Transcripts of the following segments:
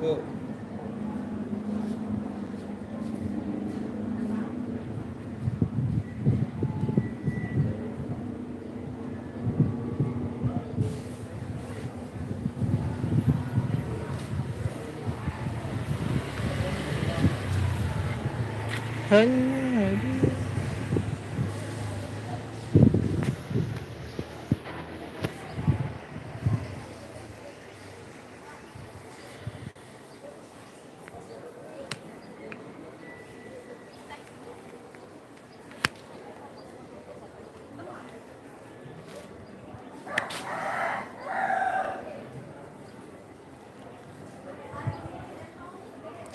Yuk. Hanya dia.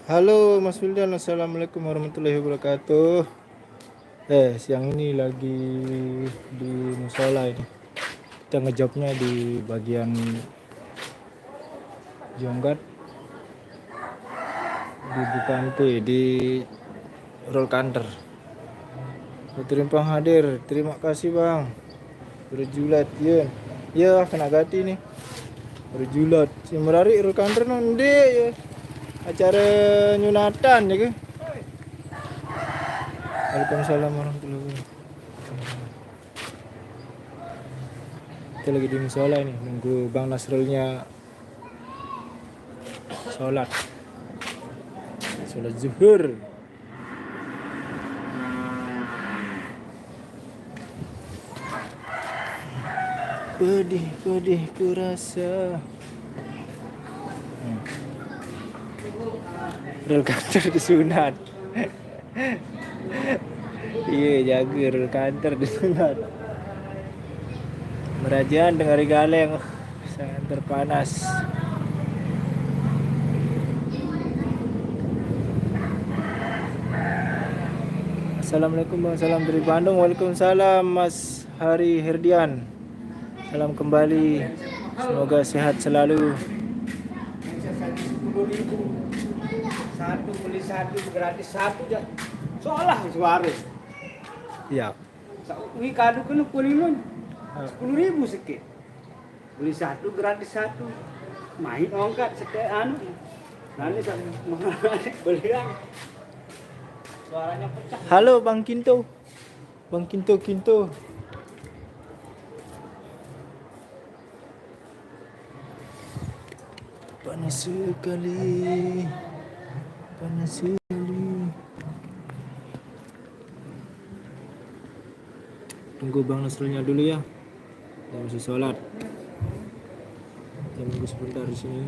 Halo Mas Wildan, assalamualaikum warahmatullahi wabarakatuh. Siang ini lagi di musola ini. Kita ngejobnya di bagian Jonggat, di Bupante, di Roll Kanter. Terimpang hadir, terima kasih bang. Berjulat, Yun. Ya kena gati nih. Berjulat. Si merari Roll Kanter nanti ya. Acara nyunatan ya ke? Waalaikumsalam warahmatullahi wabarakatuh. Kita lagi di musola ini nunggu Bang Nasrulnya sholat zuhur. Pedih kurasa. Rul kantor disunat. Iya jaga rul kantor disunat. Merajaan dengar galeng sangat terpanas. Assalamualaikum bang, salam dari Bandung. Waalaikumsalam Mas Hari Herdian. Salam kembali. Semoga sehat selalu. Satu beli satu gratis satu aja. Seolah suaris. Ya. Wih kado kan 10.000 sedikit. Beli satu gratis satu. Main ongkat sedek anu. Nanti beli yang suaranya pecah. Halo Bang Kinto. Bang Kinto. Panas sekali. Tunggu Bang Nasrulnya dulu ya. Dia masih sholat. Kita tunggu sebentar di sini.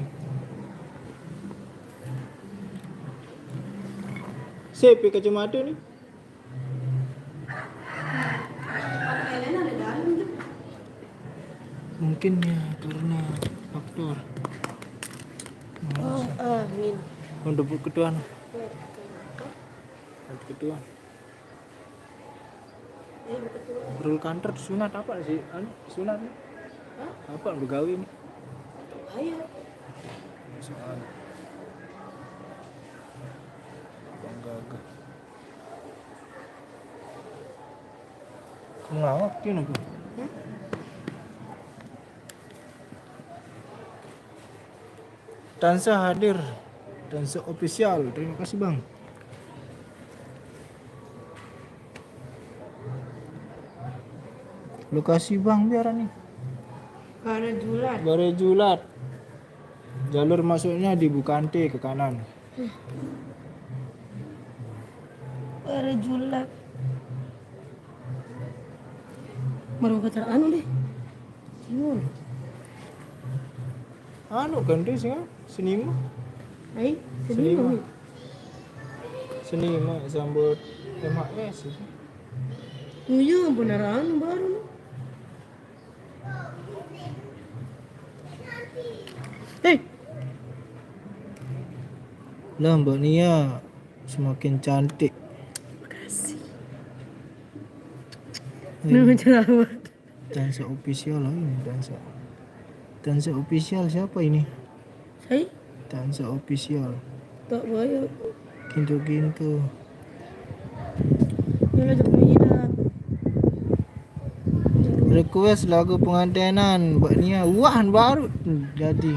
Sip, kacamata nih. Mungkin ya karena faktor. Amin. Untuk ketuaan. Rul kantor sunat apa sih? Sunat. Apa begawe ini? Ayo. Soal Bang Gagah. Kamu ngawak gini aku. Tansa hadir, Tansa official. Terima kasih bang. Lokasi bang biar nih. Barejulat. Jalur masuknya di Bukante ke kanan. Barejulat. Baru kata anu deh. Simon. Anu kan dia sih senima. Hai, senima. Senima sambut MHS. Iya beneran baru. Lah Mbak Nia semakin cantik. Makasih. Nama jerawat. Tansa official lah ini Tansa official siapa ini? Hai, Tansa official. tak bayar. Kinto. Yang lagi menghidap. Request lagu pengantinan Mbak Nia. Wah baru jadi.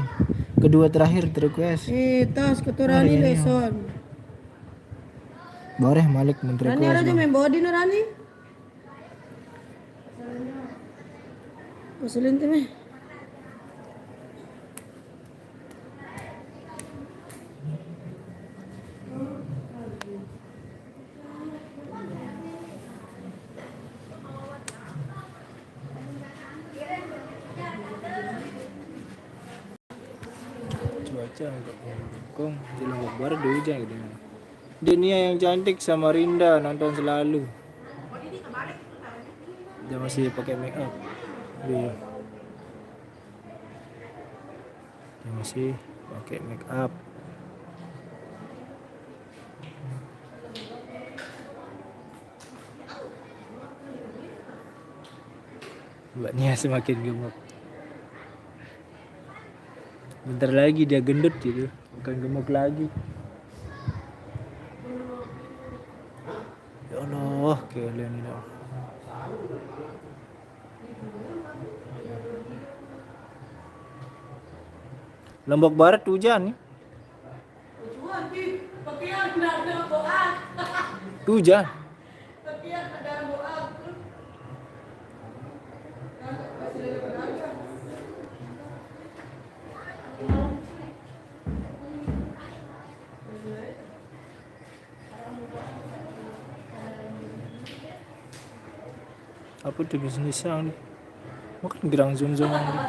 Kedua terakhir request. Tas keturani Iya. leson. Boleh Malik menteri Rani request. ada Bang. main body na Rani. Pasalin tu meh. Cuaca agak mendukung di Lombok Barat udah hujan gitu. Denia yang cantik sama Rinda nonton selalu. Dia masih pakai make up. Dia masih pakai make up. Mbak Nia semakin gemuk. Bentar lagi dia gendut gitu, bukan gemuk lagi. Ya Allah, kalian ini. Lombok Barat hujan nih. Hujan. Apa tuh bisnis yang nih? Makan gerang zoom-zoom nih.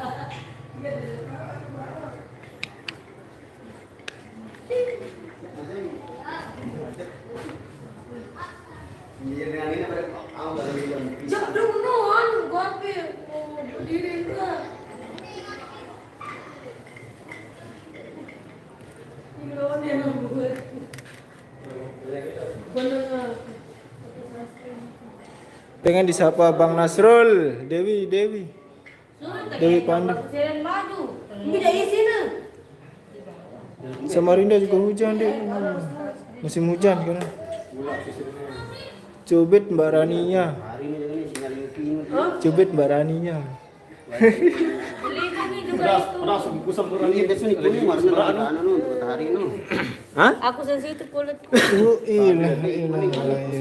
Pengen disapa Bang Nasrul, Dewi Pandu. Samarinda juga hujan deh. Musim hujan kan. Cubit Mbak Raninya. Cubit Mbak Raninya. Hah? Aku sensitif kulit. Ilah,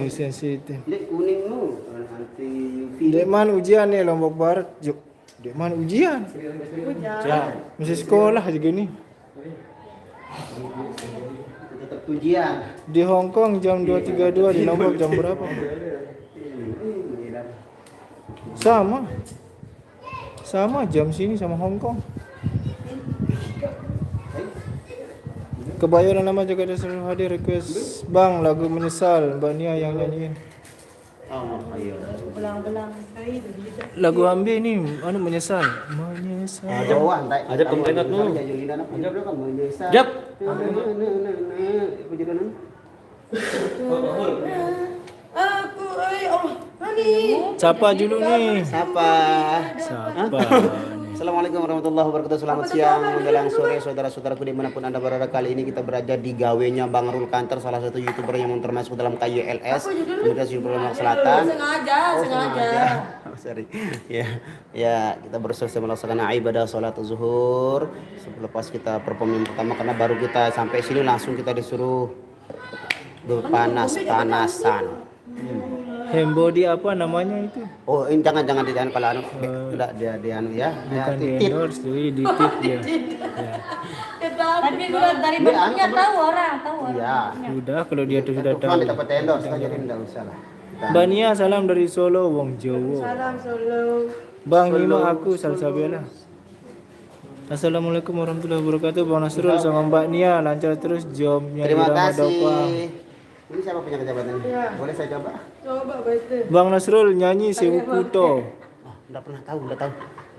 sensitif. Kuning nu anti UV. Dek man ujian nih Lombok Barat. Dek man ujian. Ya, masih sekolah juga nih. Tetap ujian. Di Hong Kong jam 2.32, di Lombok jam berapa? Sama jam sini sama Hong Kong. Kebayoran Lama juga ada selalu hadir request Bang lagu Menyesal Mbak Nia yang nyanyiin. Oh, ayo. Belang-belang. Lagu Ambi nih Menyesal. Jauhan, Ajak pemerintah nu. Ajak. Jap. Aku Allah. Rani. Siapa dulu nih? Siapa? Siapa? Assalamualaikum warahmatullahi wabarakatuh. Selamat siang menjelang sore saudara-saudaraku dimanapun anda berada. Kali ini kita berada di gawenya Bang Rul Kanter, salah satu youtuber yang termasuk dalam KYLS Komunitas Youtuber Lombok Selatan. Sengaja. Oh, sorry. Ya, kita selesai melaksanakan ibadah sholat zuhur. Selepas kita perform yang pertama karena baru kita sampai sini langsung kita disuruh berpanas-panasan. Hembody apa namanya itu? Oh, ini jangan dian kalau anu. Enggak dia anu ya. Bukan di Titit. endorse, jadi di tip ya. Tapi udah dari bentuknya tahu orang. Iya. Udah kalau dia tuh sudah Cuma tahu. dapat endorse kan jadi enggak usah lah. Mbak Nia salam dari Solo, Wong Jowo. Salam Solo. Bang Nima aku Salsabila. Assalamualaikum warahmatullahi wabarakatuh. Bang Nasrul sama Mbak Nia lancar terus jobnya di Terima Ramadopang. kasih. Ini siapa punya kejabatan ini? Iya. Boleh saya coba? Coba baca. Bang Nasrul nyanyi Sewu Kuto. Oh, enggak tahu.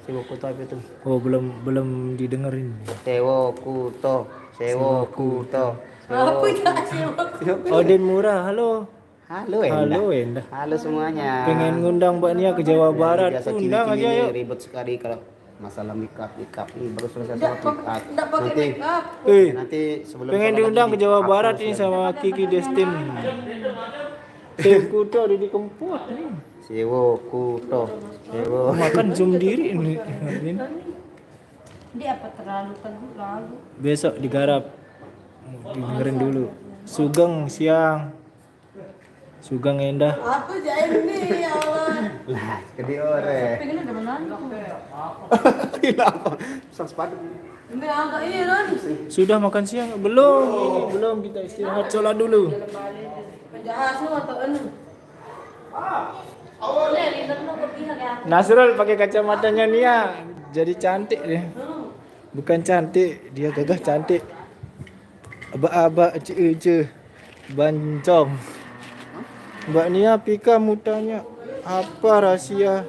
Sewo Kuto apa itu? Oh, belum didengerin. Sewo Kuto. Apa itu sih? Odin Murah, halo. Halo Enda. Halo Enda. Halo semuanya. Pengen ngundang Mbak Nia ke Jawa Barat. Biasa Undang aja yuk. ribet sekali kalau masalah makeup ini baru selesai sholat makeup. Enggak pakai make up. Nanti sebelum Pengen sholat diundang lagi ke Jawa di-upload Barat ini ya. sama Kiki Destin. Sewu Kuto di Kempot nih. Sewo Kuto. Makan zoom diri ini. Dia apa terlalu lalu? Besok digarap. Dengerin dulu. Sugeng siang. Sugeng Endah. Apa aja ini ya Allah? Lah, gede ore. Pengen udah menantu. Kenapa? Sang sepatu. Ini angka ini non. Sudah makan siang? Belum. Ini belum, kita istirahat sholat dulu. Penjahat semua atau anu? Nasrul pakai kacamatanya Nia. Jadi cantik deh. Bukan cantik, dia gagah cantik. Aba-aba ece-ece. Bancong. Mbak Nia Pika mau tanya apa rahasia?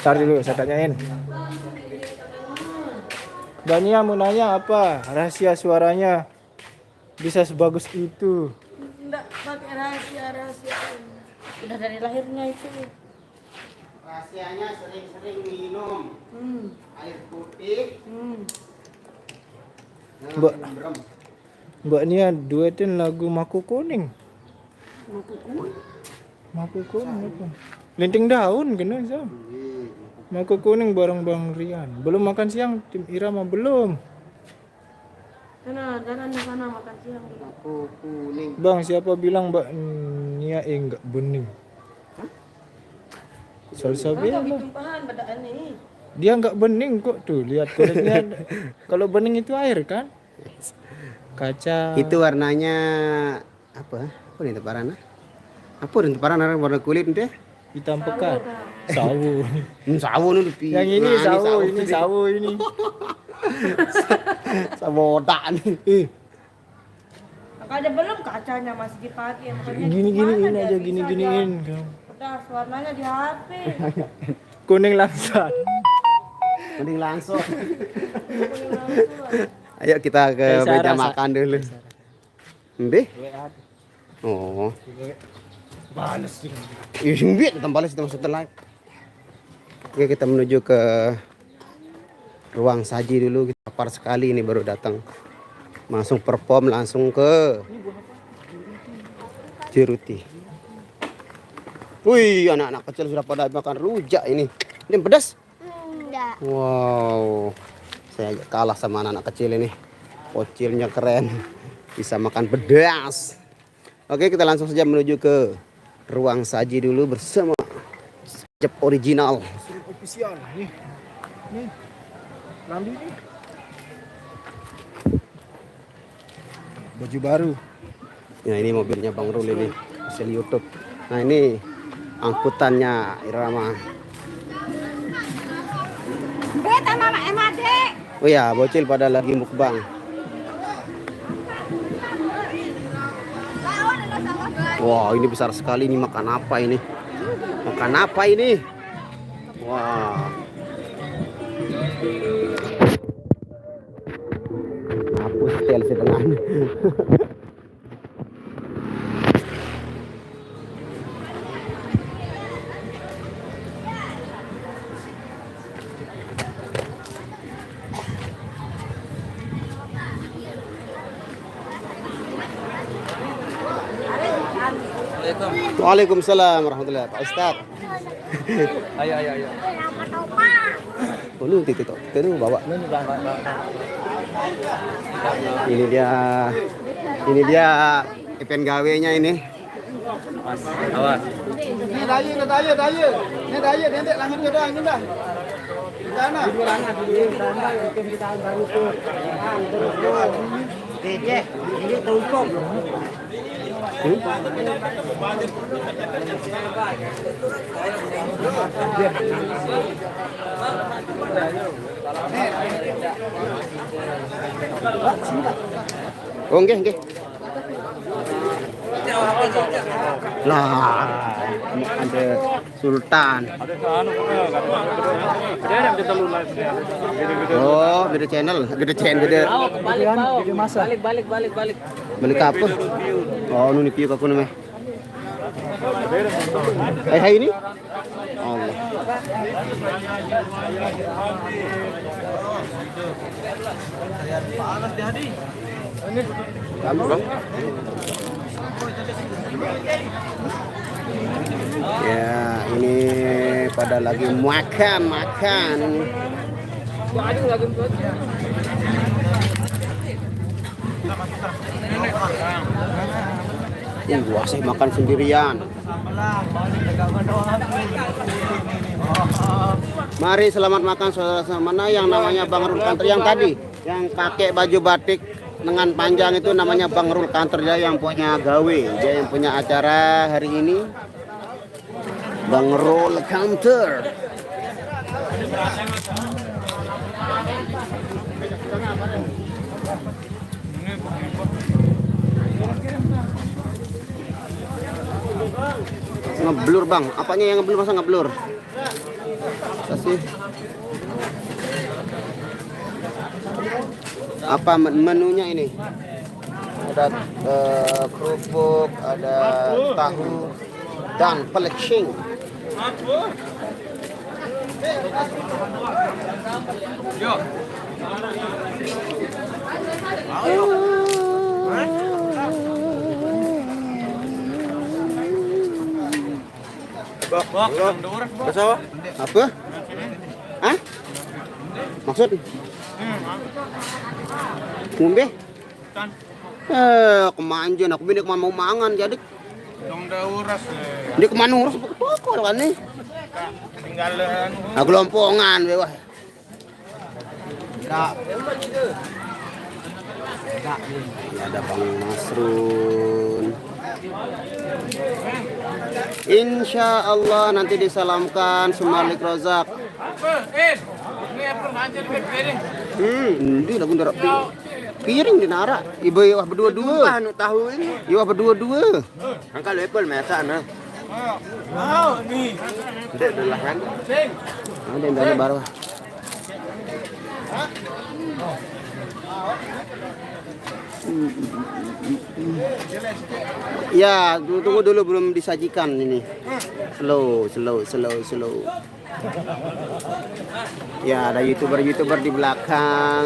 Ntar dulu saya tanyain. Mbak Nia mau nanya apa rahasia suaranya bisa sebagus itu? Enggak pakai rahasia. Udah dari lahirnya itu. Rahasianya sering-sering minum air putih. Mbak Nia duetin lagu Maku Kuning. Maku Kuning apa? Linting daun kena Sam. Maku Kuning bareng Bang Rian. Belum makan siang tim Irama belum. Sana di sana makan siang. Aku kuning. Bang siapa bilang Mbak Nia enggak bening? Salsa Enggak bilang. tumpahan badaan ini. Dia enggak bening kok tuh lihat kulitnya. Kalau bening itu air kan? Kaca. Itu warnanya apa? Apa nih teparana? Apa nih teparana warna kulit deh? Hitam pekat. Sawu. Sawo nih lebih. Yang ini sawu, ini sawu ini. Sawodak nih. Ada belum kacanya masih dipakai. Makanya Gini-gini gimana ini dia aja bisa gini-giniin. Udah warnanya di HP. Kuning langsat. Mending langsung. Ayo kita ke Kayak meja Sarah, makan dulu. Mbih? Oh. Balas sih. Ih, mbih, kita balas kita masuk live. Oke, kita menuju ke ruang saji dulu. Kita lapar sekali ini baru datang. Langsung perform langsung ke Jeruti. Wih, anak-anak kecil sudah pada makan rujak ini. Ini pedas? Enggak. Wow. Saya kalah sama anak-anak kecil ini. Bocilnya keren. Bisa makan pedas. Oke, kita langsung saja menuju ke ruang saji dulu bersama Sajab original. Official nih. Nih. Lambi nih. Baju baru. Nah, ini mobilnya Bang Rul ini. Hasil YouTube. Nah, ini angkutannya Irama. Beta mama emade. Oh ya, bocil pada lagi mukbang. Wah, ini besar sekali. Ini makan apa ini? Makan apa ini? Wah. Hapus tel setengah. Waalaikumsalam warahmatullahi wabarakatuh. Pak Ustaz. Ayo. Oh, lu itu bawa. Ini dia event gawe-nya ini. Awas. Ini daya, nanti langsung ke doang dah. Sana. Hmm? Oh, nggih. Lah, ada Sultan. Oh, beda channel, beda. Balik. Balik apa? Oh, nu piu aku namanya. Hai ini? Allah. Panas di hadi. Kamu, Bang? Ya, ini pada lagi makan. Gua sih makan sendirian. Mari selamat makan saudara. Mana yang namanya Bang Rul Kanter yang tadi yang pakai baju batik lengan panjang itu namanya Bang Rul Kanter, dia yang punya gawe, dia yang punya acara hari ini. Bang Rul Kanter. Ngeblur bang, apanya yang ngeblur, masa ngeblur? Kasih. Apa menunya ini? Ada kerupuk, ada tahu dan pelecing. Apa? Hah? Maksud? Ngombe? Kemanjan aku bini kemana mau mangan jadi. Dia kemana urus pokok kan nih? Tinggalan. Aku lompongan wah. Ya ada Bang Nasrun. Insya Allah nanti disalamkan Sumalik Rozak. Ini lagu darat piring dinara. Ibu wah berdua-dua. Anu tahu ini. Ibu berdua-dua. Angka level masa nah. Mau nih. Tidak adalah kan. Ada yang dari baru. Ya, tunggu dulu belum disajikan ini. Slow. Ya, ada YouTuber di belakang.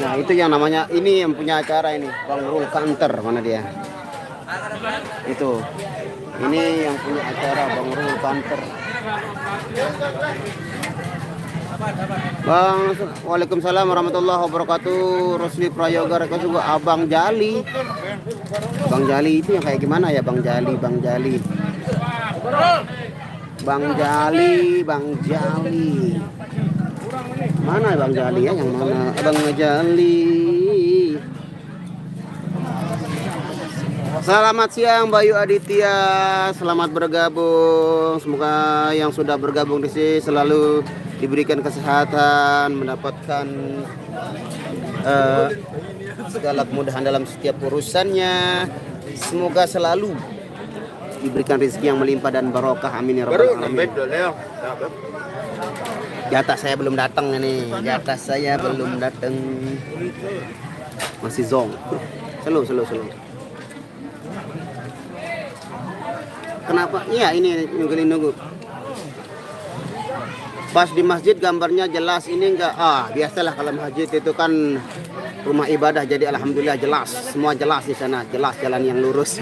Nah, itu yang namanya ini yang punya acara ini, Bang Rul Kanter, mana dia? Itu. Ini yang punya acara Bang Rul Kanter. Bang, waalaikumsalam warahmatullahi wabarakatuh. Rosli Prayoga Reka juga Abang Jali. Bang Jali itu yang kayak gimana ya Bang Jali? Bang Jali. Mana Bang Jali ya? Yang mana? Abang Jali. Selamat siang Bayu Aditya, selamat bergabung. Semoga yang sudah bergabung di sini selalu diberikan kesehatan, mendapatkan segala kemudahan dalam setiap urusannya. Semoga selalu diberikan rezeki yang melimpah dan barokah. Amin ya rabbal alamin. Jatah saya belum datang ini. Masih zong. Slow. Kenapa? Iya ini nunggu. Pas di masjid gambarnya jelas, ini enggak. Biasalah kalau masjid itu kan rumah ibadah, jadi alhamdulillah jelas. Semua jelas di sana, jelas jalan yang lurus.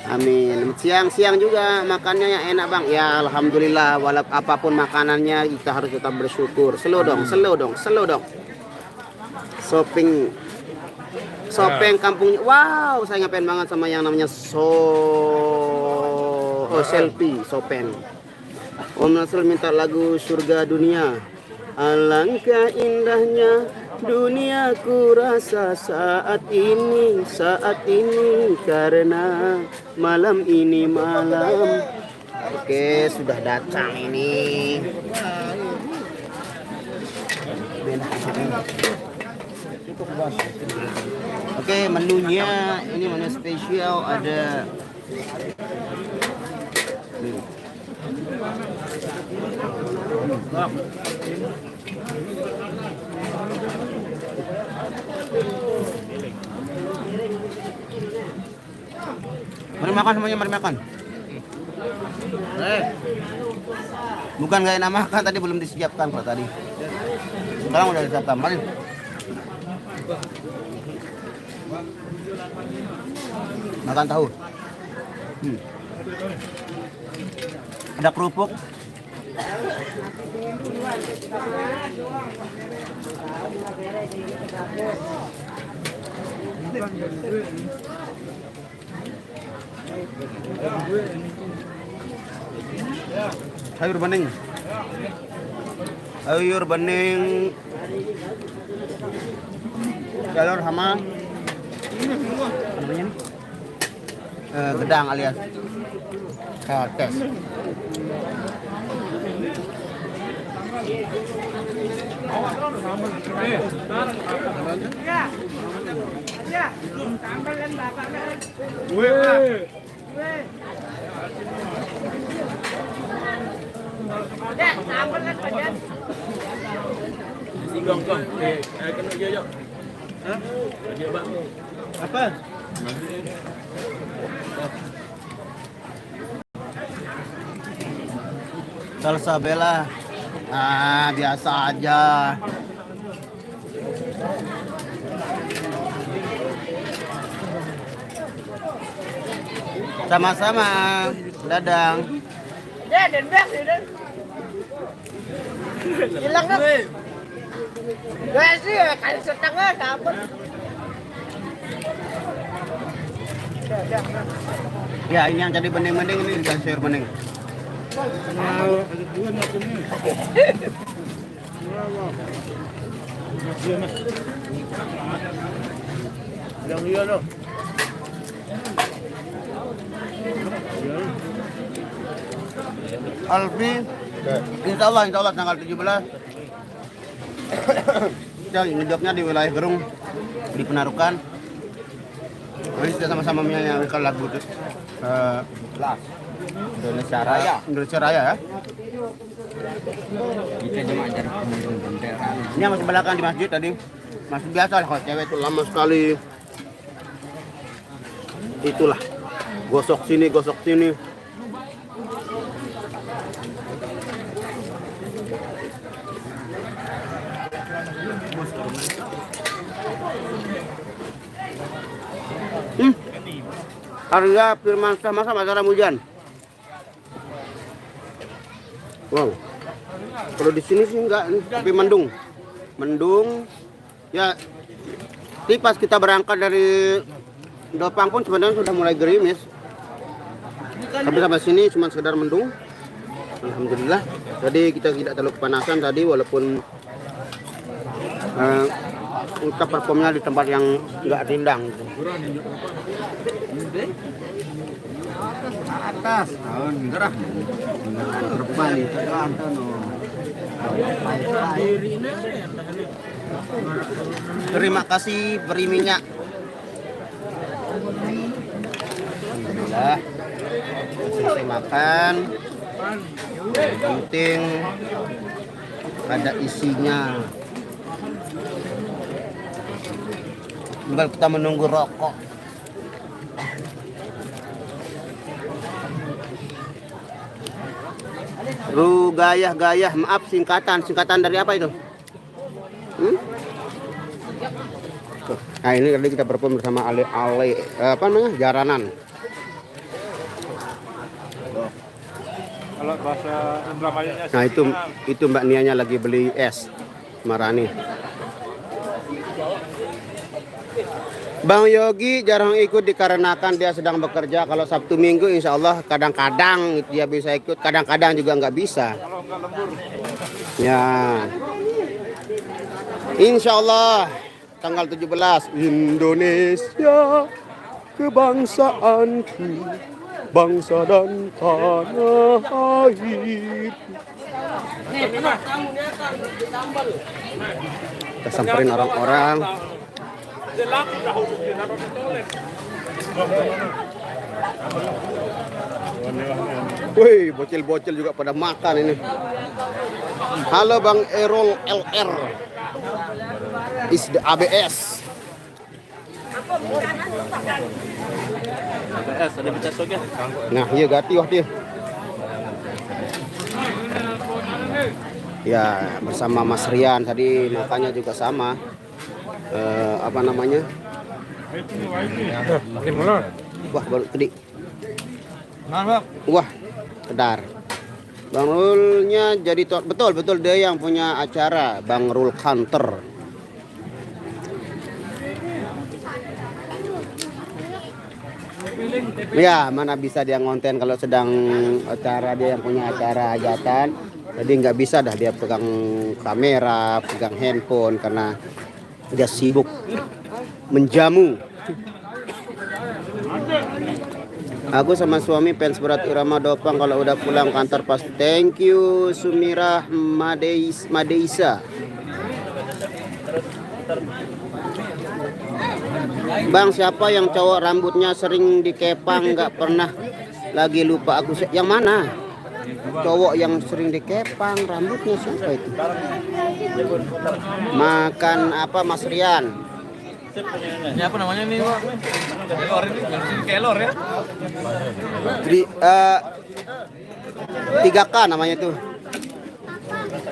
Amin. Siang juga makannya yang enak Bang. Ya alhamdulillah, walaupun apapun makanannya kita harus tetap bersyukur. Slow dong. Sopeng kampungnya. Wow, saya ngapain banget sama yang namanya selfie Sopeng. Om Nasrul minta lagu Surga Dunia. Alangkah indahnya dunia ku rasa saat ini karena malam ini malam. Oke, sudah datang ini. Oke, menunya ini menu spesial ada Mari makan semuanya, mari makan. Bukan gak enak makan, tadi belum disiapkan Pak tadi. Sekarang udah disiapkan, mari. Makan tahu. Ada kerupuk. Sayur bening. Sayur bening. Telur sama apa namanya nih? Gedang alias tes. Apa? Salsa bella. Ah, biasa aja. Sama-sama, Dadang. Ya, dan bang, dan. Hilang dong. Gue sih kali setengah dapet. Ya, ini yang tadi bening-bening ini dikasih sayur bening. Yang iya dong. Alfi, insya Allah tanggal 17. Kita ngejobnya di wilayah Gerung, di Penarukan. Ini kita sama-sama menyanyikan lagu itu. Indonesia Raya. Indonesia Raya ya. Ini yang masih belakang di masjid tadi. Masih biasa lah kalau cewek itu lama sekali. Itulah. Gosok sini, gosok sini. Arya Firmansyah masa Mataram hujan. Wow. Kalau di sini sih enggak, tapi mendung. Mendung. Ya, pas kita berangkat dari Dopang pun sebenarnya sudah mulai gerimis. Tapi sampai sini cuma sekedar mendung. Alhamdulillah. Jadi kita tidak terlalu kepanasan tadi walaupun kita performnya di tempat yang enggak rindang gitu. Atas, tahun gerah. Terbang itu kan Terima kasih beri minyak. Alhamdulillah. Selesai makan. Yang penting ada isinya. Tinggal kita menunggu rokok. Gayah, maaf singkatan dari apa itu? Nah ini tadi kita perform bersama Ale apa namanya jaranan. Kalau bahasa Indramayanya Nah itu Mbak Nianya lagi beli es Marani. Bang Yogi jarang ikut dikarenakan dia sedang bekerja. Kalau Sabtu Minggu insya Allah kadang-kadang dia bisa ikut, kadang-kadang juga nggak bisa. kalau nggak lembur. Ya, insya Allah tanggal 17 Indonesia kebangsaanku, bangsa dan tanah air. Kita samperin orang-orang. Wih, bocil-bocil juga pada makan ini. Halo Bang Erol LR. Is the ABS. Nah, iya gati wah dia. Ya, bersama Mas Rian tadi makannya juga sama. Apa namanya? Wah, baru tadi. Wah, kedar. Bang Rulnya jadi betul dia yang punya acara Bang Rul Counter. Ya, mana bisa dia ngonten kalau sedang acara, dia yang punya acara hajatan. Jadi nggak bisa dah dia pegang kamera, pegang handphone karena dia sibuk menjamu. Aku sama suami fans berat Irama Dopang, kalau udah pulang kantor pas. Thank you Sumirah Madeisa. Bang, siapa yang cowok rambutnya sering dikepang nggak pernah lagi, lupa aku. Yang mana? Cowok yang sering dikepang rambutnya siapa itu? Makan apa Mas Rian? Ini apa namanya nih, Pak? Kelor ini, kelor ya. 3K namanya itu.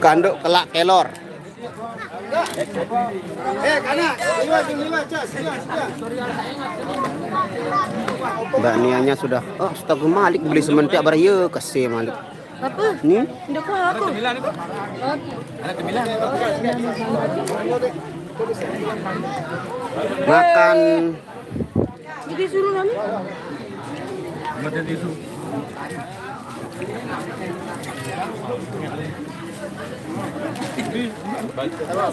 Kanduk kelak kelor. Mbak Nianya sudah. Oh, astaga Malik beli sementik bar ye kasih Malik. Apa? Nih, Ndak kuah aku. makan Jadi suruh nami.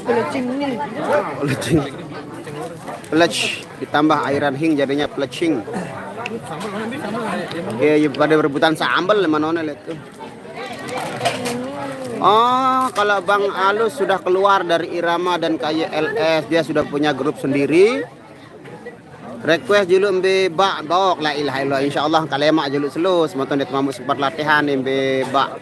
Pelecing ini. pelec ditambah airan hing jadinya pelecing. Ya, pada rebutan sambal mana lihat tuh. Oh, kalau Bang Alus sudah keluar dari Irama dan KYLS, dia sudah punya grup sendiri. Request julu mbe bak bawak la ilaha illallah, insyaallah kalemak julu selus moton det mamuk sempat latihan mbe bak.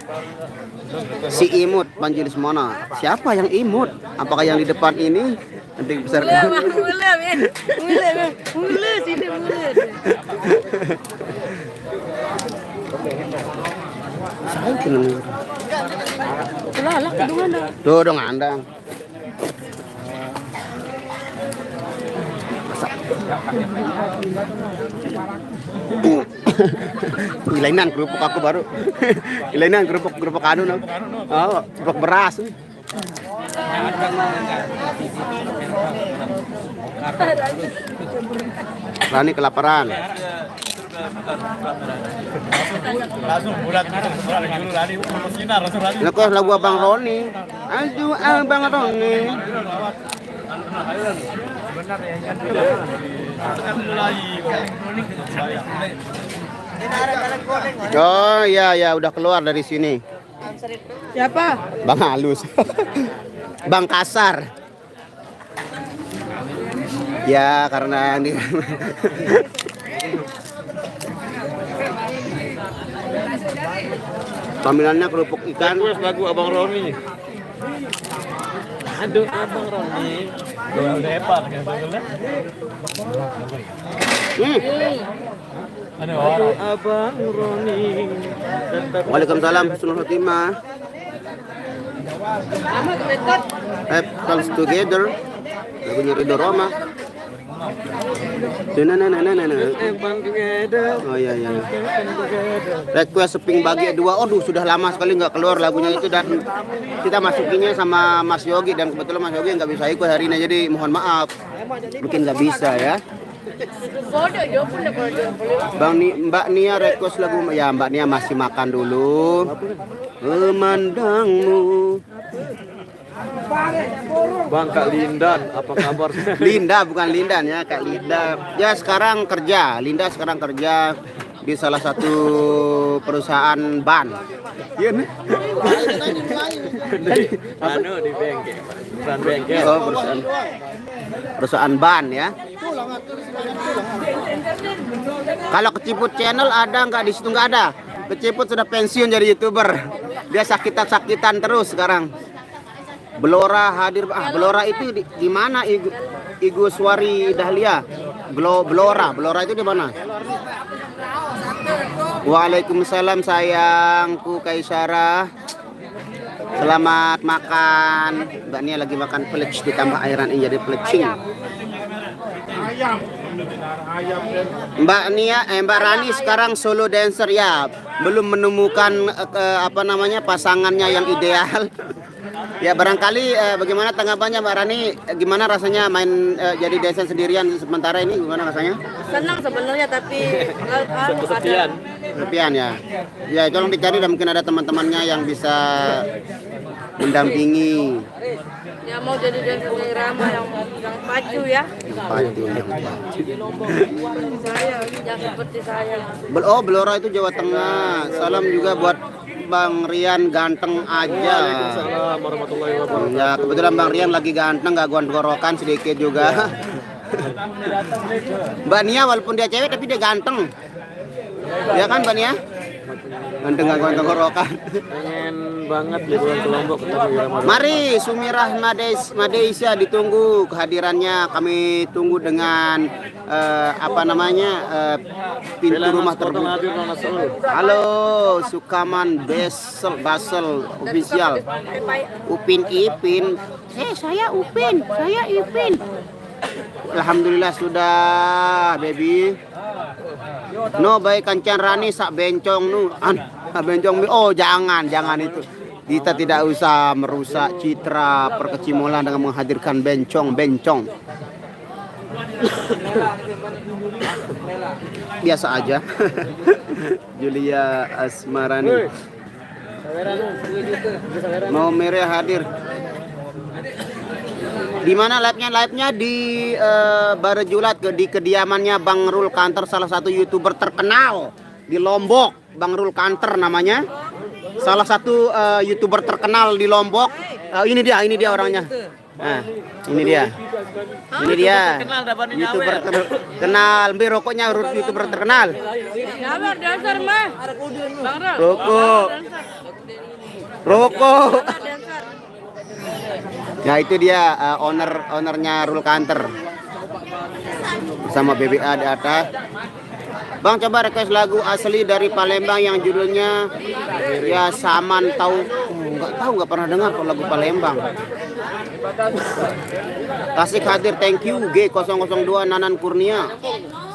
Si imut panjil semana. Siapa yang imut? Apakah yang di depan ini? Nanti besar. Mula sini mula. Lah kedungan dah. Tuh dong andang. Ilainan kerupuk aku baru. Ilainan kerupuk anu no. Oh, kerupuk beras. Rani kelaparan. Langsung bulat dulu Rani sinar langsung Rani. Nah, kok lagu Abang Roni. Aduh, Abang Roni. Benar ya. Kan mulai Oh ya udah keluar dari sini. Siapa? Bang Halus. Bang Kasar. Ya karena ini. Panggilannya kerupuk ikan. lagu Abang Roni. Aduh, Abang Roni. Udah hebat kan sebetulnya. Aduh, Abang Roni. Waalaikumsalam husnul khotimah. Comes together. Lagunya Ridho Roma. Oh iya. Request seping bagi 2. Aduh, sudah lama sekali nggak keluar lagunya itu, dan kita masukinnya sama Mas Yogi, dan kebetulan Mas Yogi nggak bisa ikut hari ini, jadi mohon maaf. Mungkin nggak bisa ya. Mbak Nia request lagu ya. Mbak Nia masih makan dulu. Memandangmu. Bang Kak Lindan, apa kabar? Linda bukan Lindan ya, Kak Linda. Ya sekarang kerja, Linda sekarang kerja di salah satu perusahaan ban. Iya nih. Anu di bengkel. Perusahaan bengkel. Oh, perusahaan ban ya. Kalau Keciput channel ada nggak? Di situ nggak ada. Keciput sudah pensiun jadi YouTuber. Dia sakitan terus sekarang. Blora hadir. Blora itu di mana? Igu Suari Dahlia. Blora itu di mana? Waalaikumsalam sayangku Kaisara. Selamat makan. Mbak Nia lagi makan pelec ditambah airan ini jadi pelecing. Mbak Nia, Mbak Rani sekarang solo dancer ya, belum menemukan apa namanya pasangannya yang ideal. Ya barangkali bagaimana tanggapannya Mbak Rani? Gimana rasanya main jadi dancer sendirian sementara ini? Gimana rasanya? Senang sebenarnya tapi Kesepian. Kesepian ya. Ya tolong dicari dan mungkin ada teman-temannya yang bisa mendampingi. ya mau jadi dancer irama yang pacu ya. Padu yang Saya yang seperti saya. Oh, Blora itu Jawa Tengah. Salam juga buat Bang Rian ganteng aja. Waalaikumsalam warahmatullahi wabarakatuh. Ya, kebetulan Bang Rian lagi ganteng, gak gondrorokan sedikit juga. Mbak Nia walaupun dia cewek tapi dia ganteng. Ya kan Mbak Nia? Ganteng gak gondrorokan. Pengen banget liburan ke Lombok ketemu Irama. Mari Sumirah Madeisya ditunggu kehadirannya. Kami tunggu dengan apa namanya pintu rumah terbuka. Hadir Nona Solo. Halo Sukaman Basel official. Upin Ipin. Saya Upin, saya Ipin. Alhamdulillah sudah baby. No baik Kancan Rani sak bencong nu. Bencong. Oh jangan itu. Kita tidak usah merusak citra perkecimulan dengan menghadirkan bencong. Biasa aja. Julia Asmarani. Mau Meria hadir. Di mana live-nya di Barejulat di kediamannya Bang Rul Kanter, salah satu YouTuber terkenal di Lombok. Bang Rul Kanter namanya. Salah satu YouTuber terkenal di Lombok. Ini dia orangnya. Nah, ini dia. Ini dia. YouTuber terkenal. Ambil rokoknya YouTuber terkenal. Nyawer dancer mah. Bang Rol. Rokok. Dancer. Ya itu dia ownernya Rul Kanter. Bersama BBA di atas. Bang coba request lagu asli dari Palembang yang judulnya ya Saman tahu nggak pernah dengar kalau lagu Palembang. Tasik hadir, thank you G002 Nanan Kurnia.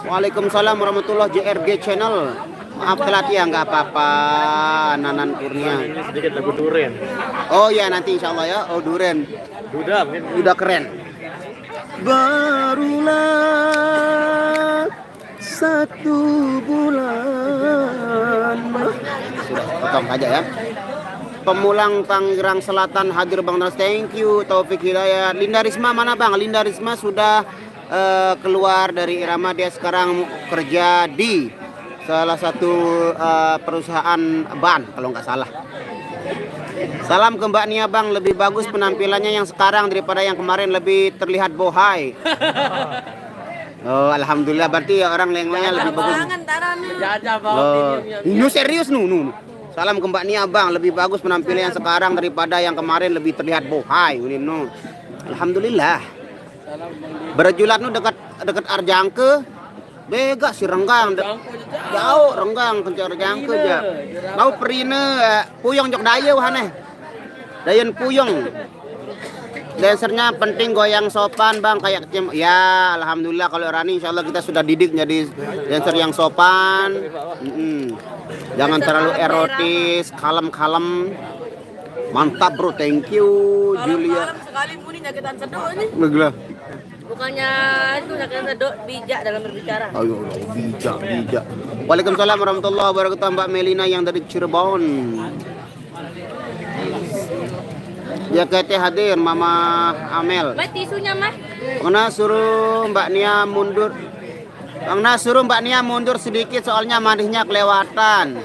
Waalaikumsalam warahmatullahi JRG channel. Maaf telat ya, nggak apa-apa Nanan Kurnia. Ini sedikit lagu Duren. Oh ya nanti insya Allah ya. Oh Duren. Udah keren. Barulah 1 bulan. Sudah potong aja ya. Pemulang Tangerang Selatan hadir Bang Nas. Thank you Taufik Hidayat. Linda Risma mana Bang? Linda Risma sudah keluar dari Irama. Dia sekarang kerja di salah satu perusahaan ban kalau nggak salah. Salam ke Mbak Nia Bang, lebih bagus penampilannya yang sekarang daripada yang kemarin, lebih terlihat bohai. Oh alhamdulillah, berarti orang lainnya lebih bagus. Oh, ini serius nu. Salam ke Mbak Nia Bang, lebih bagus penampilan yang sekarang daripada yang kemarin, lebih terlihat bohai. Ini nu. Alhamdulillah. Berjulat nu dekat Arjangke. Bega si Renggang. Jauh Renggang kencang Arjangke aja. Mau perine puyong jok daya wahane. Dayan puyong. Dancernya penting goyang sopan Bang kayak ya alhamdulillah kalau Rani insyaallah kita sudah didik jadi dancer yang sopan. Jangan terlalu erotis, kalem. Mantap bro, thank you Julia. Sekali muni nyakitan sedok ini. Beglah. Bukannya itu nyakitan sedok, bijak dalam berbicara. Ayo bijak. Waalaikumsalam warahmatullahi wabarakatuh Mbak Melina yang dari Cirebon. Ya KT hadir Mama Amel. Mas tisunya mas. Bang Nas suruh Mbak Nia mundur. Sedikit soalnya mandinya kelewatan.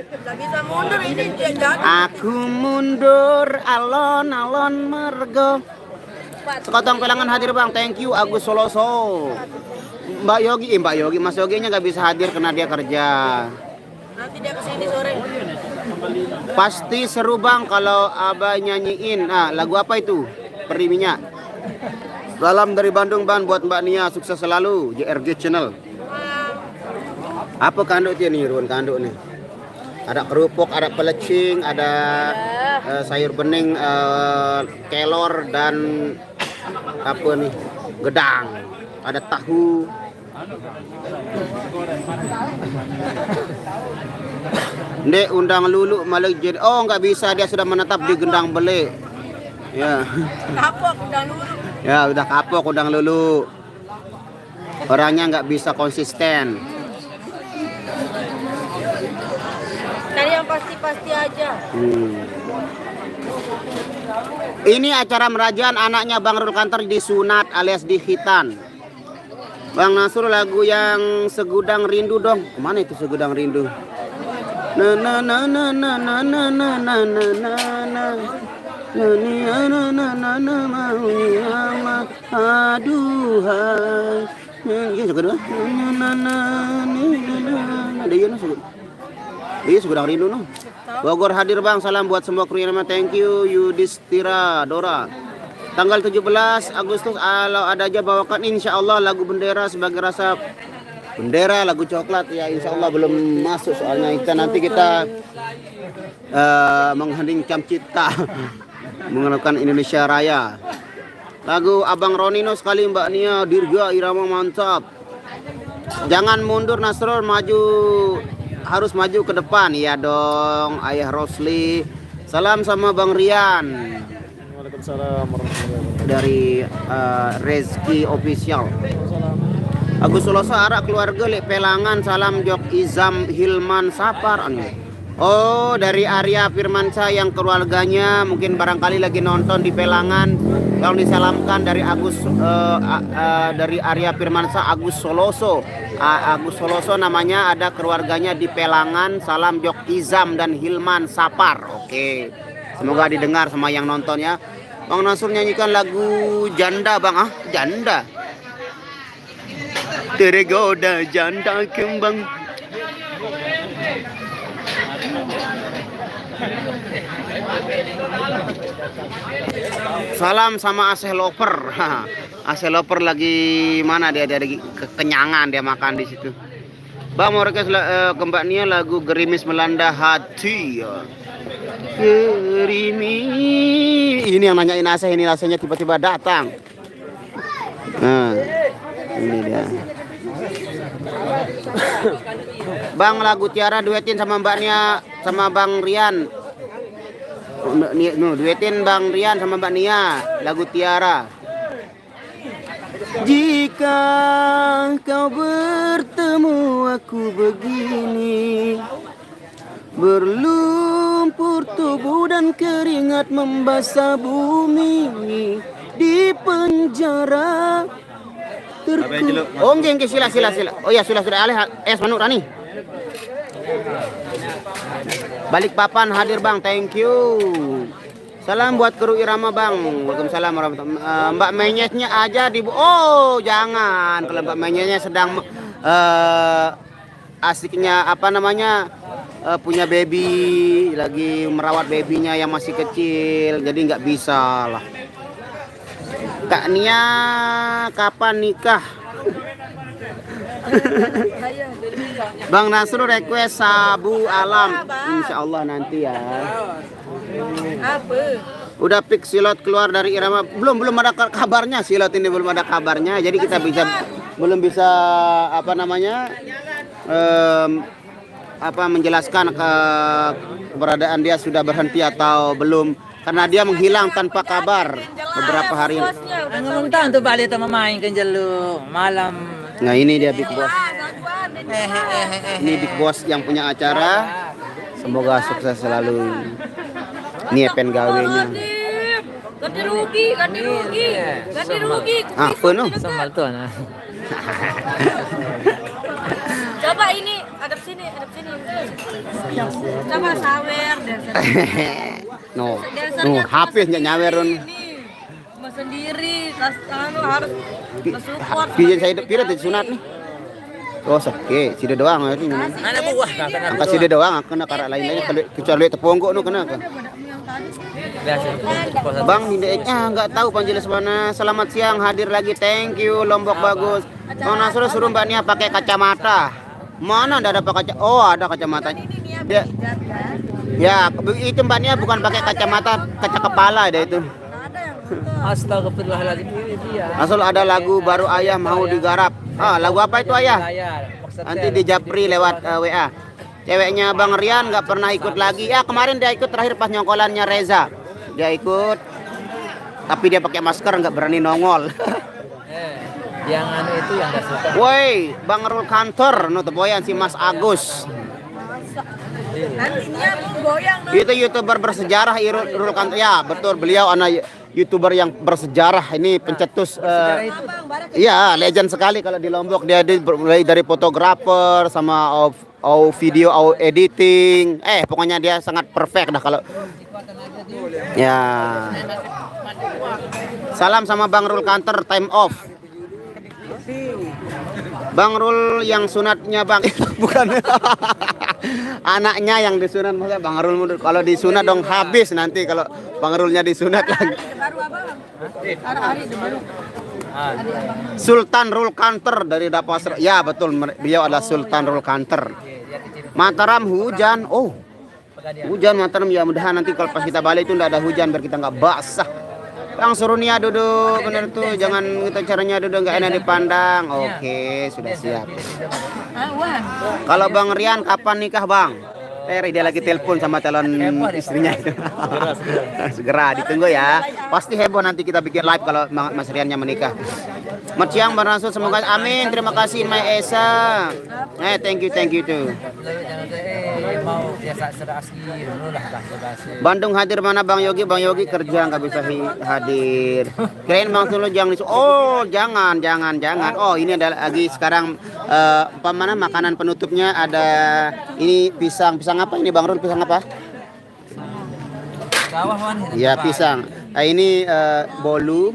Gak bisa mundur ini dia jatuh. Aku mundur alon-alon mergo. Sekotong pelangan hadir Bang, thank you Agus Soloso. Mbak Yogi, Mas Yoginya nggak bisa hadir karena dia kerja. Nanti dia kesini sore. Pasti seru Bang kalau Abah nyanyiin. Lagu apa itu? Periminya. Salam dari Bandung Bang buat Mbak Nia, sukses selalu JRG channel. Apa kanduk dia nih, ruan kanduk nih? Ada kerupuk, ada pelecing, ada sayur bening, kelor dan apa nih? Gedang. Ada tahu. Dek, undang Lulu malah jadi. Oh, nggak bisa, dia sudah menetap di Gendang Bele. Ya. Kapok udah lulu. Ya, udah kapok undang Lulu. Orangnya nggak bisa konsisten. Cari yang pasti-pasti aja. Ini acara merajaan anaknya Bang Rul Kanter disunat alias dihitan. Bang Nasrul, lagu yang Segudang Rindu dong. Kemana itu Segudang Rindu? Na na na na na na na na na na na na. Aduhai. Iya segudang. Iya Segudang Rindu no. Bogor hadir Bang, salam buat semua kru yang thank you Yudhistira Dora. Tanggal 17 Agustus kalau ada aja bawakan insya Allah lagu Bendera sebagai rasa bendera, lagu coklat ya insya Allah belum masuk soalnya kita mengheningkan cipta mengenalkan Indonesia Raya. Lagu Abang Ronino sekali Mbak Nia Dirga irama mantap. Jangan mundur Nasrul, maju harus maju ke depan ya dong Ayah Rosli. Salam sama Bang Rian. Waalaikumsalam warahmatullahi wabarakatuh. Dari Rezki Official. Agus Soloso arak keluarga lek Pelangan, salam Jok Izam Hilman Sapar. Oh, dari Arya Firmansyah yang keluarganya mungkin barangkali lagi nonton di Pelangan. Tolong disalamkan dari dari Arya Firmansyah Agus Soloso. Agus Soloso namanya, ada keluarganya di Pelangan. Salam Jok Izam dan Hilman Sapar. Oke. Semoga didengar sama yang nonton ya. Bang Nasrul nyanyikan lagu Janda Bang. Janda. Tergoda janda kembang. Salam sama Aseh Loper. Aseh Loper lagi mana dia lagi kekenyangan dia makan di situ. Bang mau request ke Mbak Nia lagu Gerimis Melanda Hati. Gerimis. Ini yang nanyain Aseh, ini rasanya tiba-tiba datang. Nah, ini dia. Bang lagu Tiara duetin sama Mbak Nia sama Bang Rian. Duetin Bang Rian sama Mbak Nia lagu Tiara. Jika kau bertemu aku begini, berlumpur tubuh dan keringat membasah bumi, di penjara terkurung. Oh nggih sila. Oh ya sudah alih Manuk Rani. Balikpapan hadir Bang, thank you. Salam buat kru Irama Bang. Waalaikumsalam warahmatullahi wabarakatuh. Mbak Menyesnya aja di. Oh jangan, kalau Mbak Menyesnya sedang asiknya apa namanya punya baby, lagi merawat babynya yang masih kecil, jadi nggak bisa lah. Kak Nia kapan nikah? Bang Nasrul request Sabu Alam, insya Allah nanti ya. Apa? Udah fix Silot keluar dari Irama? Belum ada kabarnya, Silot ini belum ada kabarnya, jadi kita belum bisa apa namanya menjelaskan keberadaan dia sudah berhenti atau belum, karena dia menghilang tanpa kabar beberapa hari. Ngomong tuh balik sama main kan jelu malam. Nah ini dia Big Boss. Ini Big Boss yang punya acara. Semoga sukses selalu. Ini event gawenya. Ganti rugi. Apa no? Sama tuh nah. Coba ini hadap sini. Coba sawer dan No, habisnya nyawer. Mas sendiri, harus support. Pijen saya pira disunat nih. Oh, oke, sida doang ini. Ana buah Angka sida doang, kena karak lain-lainnya kecuali teponggo no kena. Bang Hindeknya nggak tahu Panjelas mana. Selamat siang, hadir lagi, thank you. Lombok bagus. Bang Nasrul suruh Mbak Nia pakai kacamata. Mana ada pakai kacamata? Oh, ada kacamatanya. Ya, itu Mbak Nia bukan pakai kacamata, kaca kepala ada itu. Astagfirullahaladzim. Asal ada lagu baru ayah mau digarap. Ah, lagu apa itu ayah? Layar. Nanti di Japri lewat WA. Ceweknya Bang Rian nggak pernah ikut lagi. Ya kemarin dia ikut terakhir pas nyongkolannya Reza. Dia ikut, tapi dia pakai masker nggak berani nongol. Yang anu itu yang nggak suka. Woi, Bang Rul Kantor, nutupoyan si Mas Agus. Nantinya mau goyang. Itu YouTuber bersejarah Rul Kantor. Ya, betul, beliau anak YouTuber yang bersejarah. Ini pencetus iya, legend sekali kalau di Lombok. Dia mulai dari fotografer sama video editing. Pokoknya dia sangat perfect dah kalau. Ya. Salam sama Bang Rul Kantor, time off. Bang Rul yang sunatnya Bang bukan anaknya yang disunat, maksudnya Bang Rul kalau disunat dong habis nanti kalau Bang Rulnya disunat lagi. Sultan Rul Kantor dari Dapasar. Ya betul, beliau adalah Sultan Rul Kantor. Mataram hujan. Oh, hujan Mataram, ya mudahan nanti kalau pas kita balik itu nggak ada hujan biar kita nggak basah. Bang suruh Nia duduk, bener tuh, jangan kita caranya duduk nggak enak dipandang. Oke, sudah siap. Kalau Bang Rian kapan nikah Bang? Dia lagi telepon sama calon istrinya itu. Segera ditunggu ya. Pasti heboh nanti kita bikin live kalau Mas Riannya menikah. Selamat siang Bang Rasul, semoga amin. Terima kasih Mai Esa. Thank you tuh. Mau biasa sudah asli dulu lah basa-basi. Bandung hadir mana Bang Yogi? Bang Yogi kerja nggak bisa hadir. Kirain Bang Sulu jangan oh jangan. Oh ini ada lagi sekarang mana makanan penutupnya ada ini pisang apa ini Bang Rul, pisang apa? Ya pisang. Ini bolu.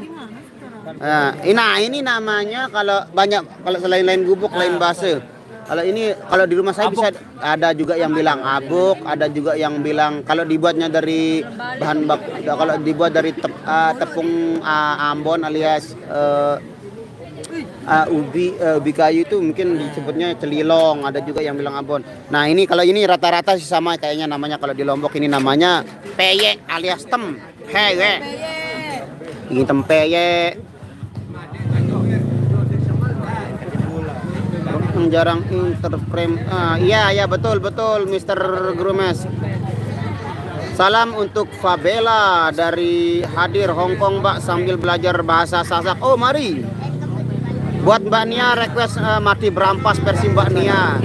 Ini namanya kalau selain gubuk lain bakso. Kalau ini kalau di rumah saya bisa ada juga yang bilang abuk, ada juga yang bilang kalau dibuatnya dari bahan kalau dibuat dari tepung Ambon alias ubi kayu itu mungkin disebutnya celilong, ada juga yang bilang Ambon. Nah, ini kalau ini rata-rata sih sama kayaknya namanya, kalau di Lombok ini namanya peyek alias tempe. Ini tempe. Jarang interframe. Iya betul Mr. Grumes. Salam untuk Fabela dari hadir Hongkong Mbak sambil belajar bahasa Sasak. Oh mari. Buat Mbak Nia request mati berampas versi Mbak Nia.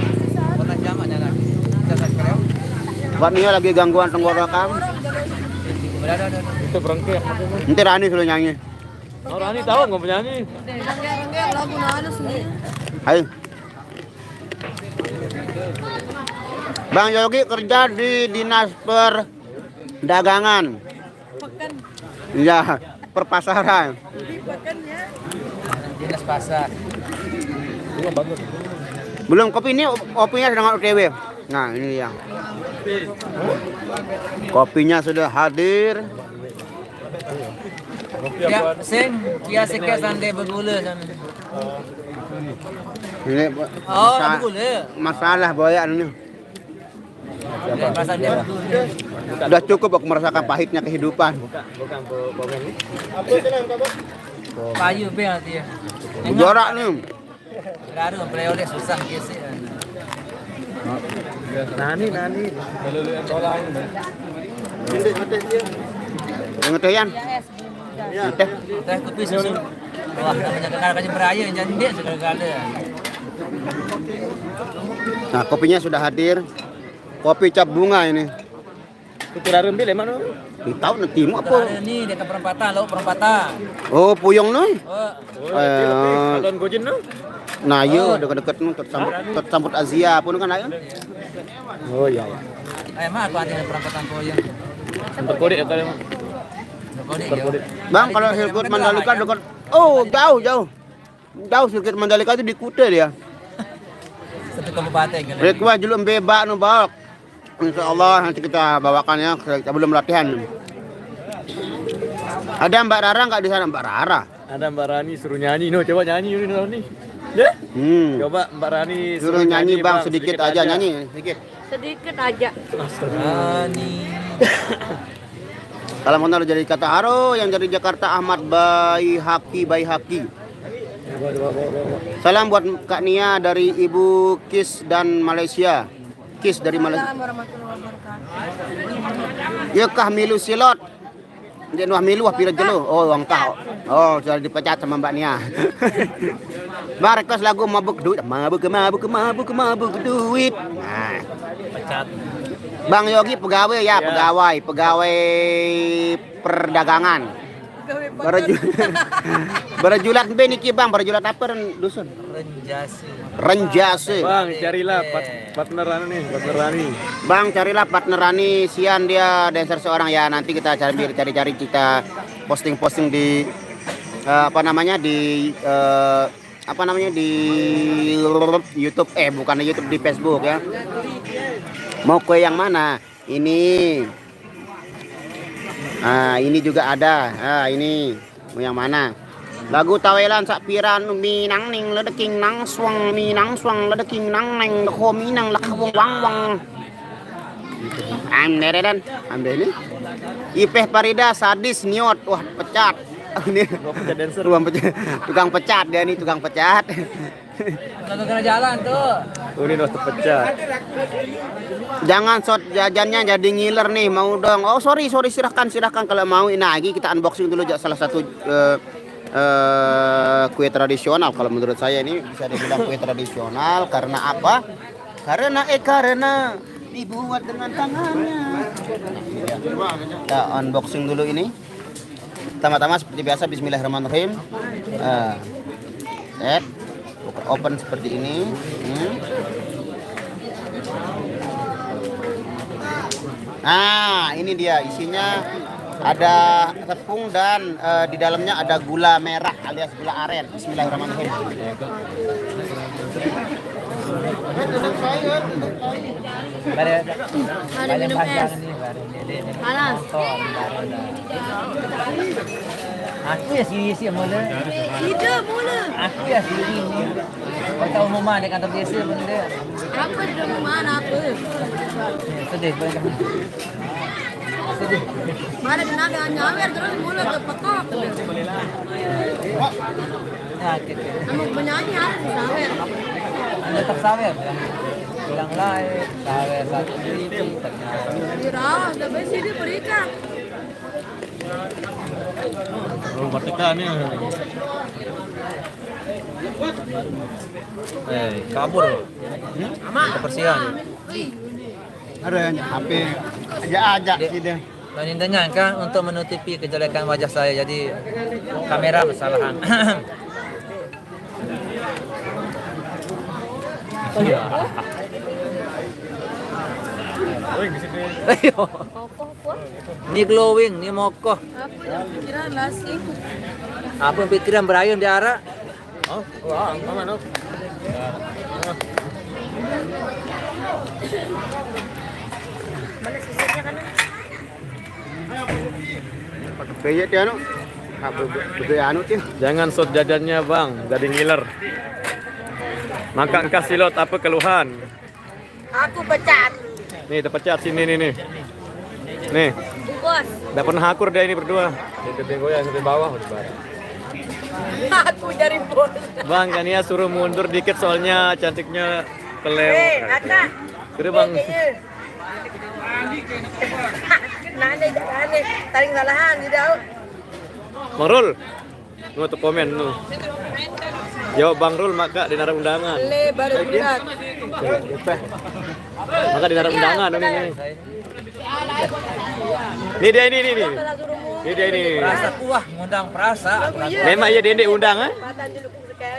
Mbak Nia lagi gangguan tenggorokan. Itu berengkek. Nanti Rani suruh nyanyi. Oh, Rani tahu nggak penyanyi? Renggek lagu halus nih. Ayo. Bang Yogi kerja di Dinas Perdagangan. Pekan. Ya, perpasaran. Pekan ya. Dinas pasar. Belum kopinya sedang OTW. Nah, ini yang. Kopinya sudah hadir. Ya, biasa kayak sandai bergula sana. Ini bergula. masalah boyan ini. Pasal dia bergula. Sudah cukup aku merasakan pahitnya kehidupan. Payu be dia. Jorak nih. Baru periode susah kisih. Nani. Yang teyan. Teh. Teh kopi susu. Wah, namanya kakak beraya jadi dia segala-gala. Nah, kopinya sudah hadir. Kopi cap bunga ini. Kira rembil mana? Di tahu nanti mau apa? Ini dekat perempatan, laut perempatan. Oh, puyong nih. Oh, Alon Gojin no? Nah, yo dekat-dekat nih tersambut Asia pun kan ayo. Oh iya. ayo mah aku ada perempatan koyo. Terkode ya kalian. Terkode. Bang, kalau sirkuit Mandalika dekat. Oh, jauh. Jauh sirkuit Mandalika itu di Kuta dia. Satu kabupaten kan. Request dulu bebak nu balok. Insyaallah nanti kita bawakannya sebelum latihan. Ada Mbak Rara enggak di sana, Mbak Rara? Ada Mbak Rani suruh nyanyi, coba nyanyi nih. Ya? Coba Mbak Rani suruh nyanyi Bang, sedikit aja nyanyi, sedikit. Sedikit aja. Rani. Kalau mau jadi kata haro yang dari Jakarta Ahmad Bayi Haki. Salam buat Kak Nia dari Ibu Kis dan Malaysia. Kis dari Malaysia. Assalamualaikum warahmatullahi wabarakatuh. Ya kah milu silot. Dia nuah milu wah pira jelo. Oh wang kau. Oh sudah dipecat sama Mbak Nia. Bang request lagu mabuk duit. Mabuk duit. Nah. Pecat. Bang Yogi pegawai ya, pegawai perdagangan. Barajulat be niki Bang, barajulat apa dusun? Renjase. Bang, carilah partneran nih. Bang, carilah partnerani. Sian dia dancer seorang ya. Nanti kita cari kita posting di di YouTube bukan di YouTube, di Facebook ya. Mau kue yang mana? Ini. Ini juga ada. Ini mau yang mana? Lagu tawelan sak piran minang ning ledeking nang swang minang swang ledeking nang neng deko minang lakawang wang. Amderedan, ambil ini. Ipeh Parida sadis niot, wah pecat. Ini tukang pecat dia nih, tukang pecat. Nggak kena jalan tuh. Ini udah terpecah. Jangan shot jajannya jadi ngiler nih, mau dong. Oh sorry silahkan kalau mau. Ini lagi kita unboxing dulu salah satu kue tradisional. Kalau menurut saya ini bisa dibilang kue tradisional karena apa? Karena dibuat dengan tangannya. Kita unboxing dulu ini. Pertama-tama seperti biasa bismillahirrahmanirrahim. Open seperti ini. Nah, ini dia isinya ada tepung dan di dalamnya ada gula merah alias gula aren. Bismillahirrahmanirrahim. Ada minum es. Panas. Aku ya sih mula. Tidak mula. Aku ya sih. Kau tahu mama di kantor biasa benda. Aku di mana aku? Sedih banget. Sedih. Mana kena dengan nyawer terus mula terpekok. Sakit. Kamu penyanyi harus sawer. Tetap sawer. Bilang lain, sawer satu ribu ternyata. Dirawat, tapi sini berikan. Oh, Merdeka nih. Kabur. Kebersihan. Ada yang HP aja gitu. Dan intinya kan untuk menutupi kejelekan wajah saya, jadi kamera kesalahan. Ni glowing, ni mokoh. Aku yang pikiran lasing. Apa pikiran berayun di arah? Oh, wah, mana? Mana sisanya kan? Kayak dia anu. Anu tuh. Jangan shot jajannya Bang, jadi ngiler. Maka engkau silot apa keluhan? Aku pecat. Nih terpecat sini nih. Nih, Bos. udah pernah akur dia ini berdua. Dia goyang sampai bawah udah bareng. Aku dari bos. Bang, kan ya suruh mundur dikit soalnya cantiknya kelewat. Nata. Udah Bang. Nane, tarik salahan di daun. Bang Rul, lu tuh komen lu. Jawab Bang Rul maka di narang undangan. Le baru bulat. Maka di narang undangan ini. Ini dia ini. Ini dia ini. Perasa kuah, ngundang perasa. Lemak ya Dende undang ah.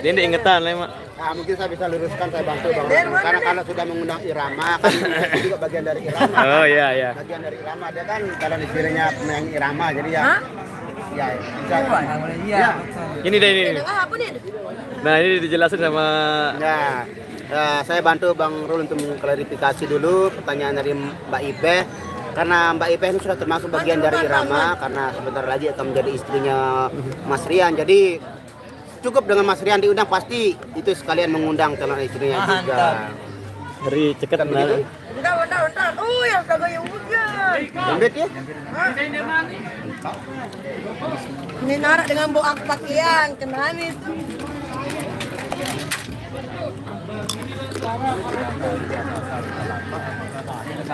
Dende ingetan lemak. Nah, mungkin saya bisa luruskan, saya bantu Bang. Karena sudah mengundang irama kan itu juga bagian dari irama. Oh iya. Bagian dari irama dia kan kalau istilahnya penyanyi irama jadi ya. Ya, bisa. Iya. Ini dia ini. Apa nih? Nah, ini dijelasin sama Saya bantu Bang Rul untuk mengklarifikasi dulu pertanyaan dari Mbak Ipe. Karena Mbak Ipe ini sudah termasuk bagian dari irama karena sebentar lagi akan menjadi istrinya Mas Rian. Jadi cukup dengan Mas Rian diundang pasti itu sekalian mengundang calon istrinya juga. dari ceket benar. Bentar. Oh, yang kagak yang hujan. Lembet ya? Ini narak dengan bau pakaian, kenaan itu.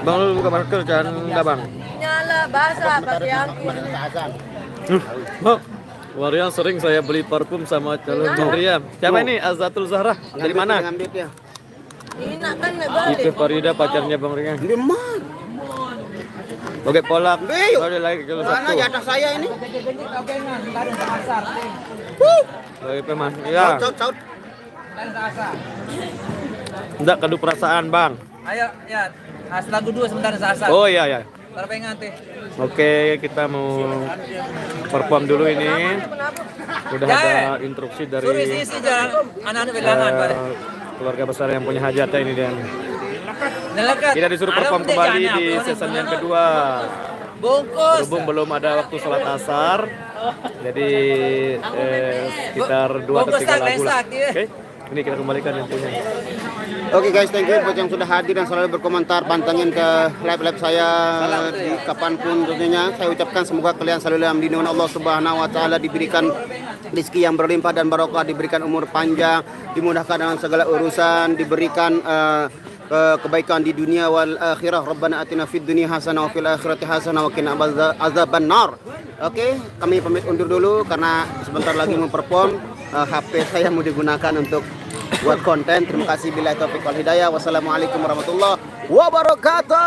Bang Rul buka masker jangan enggak bang. Nyala basah pakai aku. Bang, Warian sering saya beli parfum sama calon Mariam. Siapa ini? Azatul Zahra. Dari mana? Ngambil dia. Ini kan nggak Itu Farida pacarnya Bang Rian. Dia mah. Oke, polak. Ayo. Boleh lagi kalau Mana satu. di atas saya ini? Lagi peman. Ya. Caut. Enggak kadu perasaan, Bang. Ayo, ya. Lagu 2 sebentar asar. Oh iya ya. Taruh pengen teh. Oke, kita mau perform dulu ini. Udah ada instruksi dari Suruh isi jalan anak-anak pegangan, Pak. keluarga besar yang punya hajat ini dan Nelekat. kita disuruh perform kembali di season yang kedua. Bungkus. Berhubung belum ada waktu sholat asar, jadi sekitar 2 atau 3 lagu lah. Oke, ini kita kembalikan yang punya. Oke guys, thank you buat yang sudah hadir dan selalu berkomentar, pantengin ke live saya di kapanpun tentunya. Saya ucapkan semoga kalian selalu dalam lindungan Allah Subhanahu wa taala, diberikan rezeki yang berlimpah dan barokah, diberikan umur panjang, dimudahkan dalam segala urusan, diberikan kebaikan di dunia wal akhirah. Rabbana atina fid dunya hasanah wa fil akhirati hasanah wa qina azabannar. Oke, kami pamit undur dulu karena sebentar lagi mau perform. HP saya mau digunakan untuk buat konten. Terima kasih, billahi taufiq wal hidayah. Wassalamualaikum warahmatullahi wabarakatuh.